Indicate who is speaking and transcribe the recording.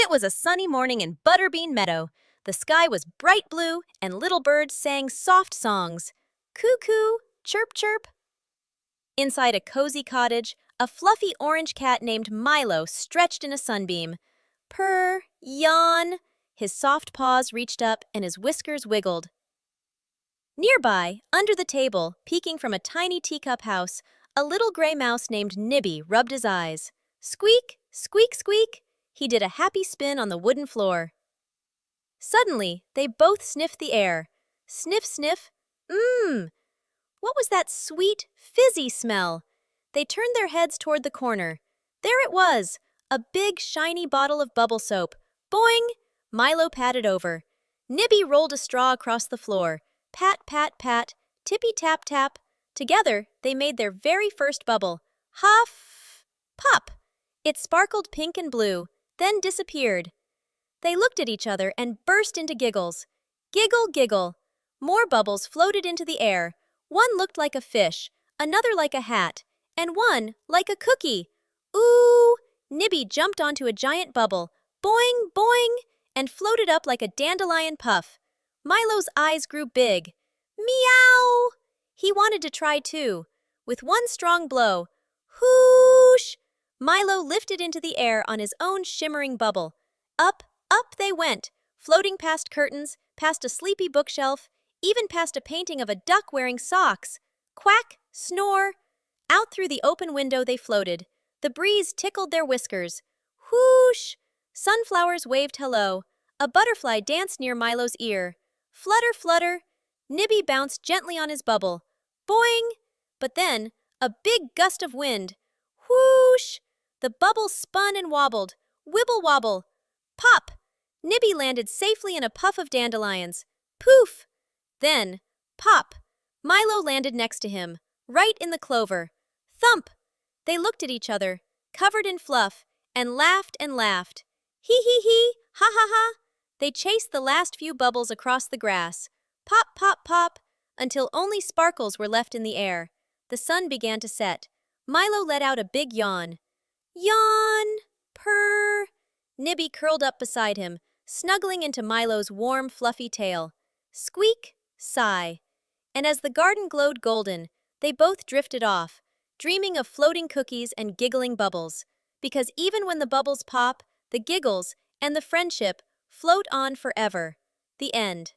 Speaker 1: It was a sunny morning in Butterbean Meadow. The sky was bright blue, and little birds sang soft songs. Coo-coo, chirp-chirp. Inside a cozy cottage, a fluffy orange cat named Milo stretched in a sunbeam. Purr, yawn. His soft paws reached up and his whiskers wiggled. Nearby, under the table, peeking from a tiny teacup house, a little gray mouse named Nibby rubbed his eyes. Squeak, squeak, squeak. He did a happy spin on the wooden floor. Suddenly, they both sniffed the air. Sniff, sniff. Mmm! What was that sweet, fizzy smell? They turned their heads toward the corner. There it was, a big, shiny bottle of bubble soap. Boing! Milo patted over. Nibby rolled a straw across the floor. Pat, pat, pat, tippy tap tap. Together, they made their very first bubble. Huff! Pop! It sparkled pink and blue, then disappeared. They looked at each other and burst into giggles. Giggle, giggle. More bubbles floated into the air. One looked like a fish, another like a hat, and one like a cookie. Ooh! Nibby jumped onto a giant bubble. Boing, boing! And floated up like a dandelion puff. Milo's eyes grew big. Meow! He wanted to try too. With one strong blow, whoosh! Milo lifted into the air on his own shimmering bubble. Up, up they went, floating past curtains, past a sleepy bookshelf, even past a painting of a duck wearing socks. Quack, snore. Out through the open window they floated. The breeze tickled their whiskers. Whoosh! Sunflowers waved hello. A butterfly danced near Milo's ear. Flutter, flutter. Nibby bounced gently on his bubble. Boing! But then, a big gust of wind. Whoosh! The bubble spun and wobbled. Wibble wobble. Pop! Nibby landed safely in a puff of dandelions. Poof! Then, pop! Milo landed next to him, right in the clover. Thump! They looked at each other, covered in fluff, and laughed and laughed. Hee hee hee! Ha ha ha! They chased the last few bubbles across the grass. Pop, pop, pop! Until only sparkles were left in the air. The sun began to set. Milo let out a big yawn. Yawn! Purr! Nibby curled up beside him, snuggling into Milo's warm, fluffy tail. Squeak! Sigh. And as the garden glowed golden, they both drifted off, dreaming of floating cookies and giggling bubbles. Because even when the bubbles pop, the giggles and the friendship float on forever. The end.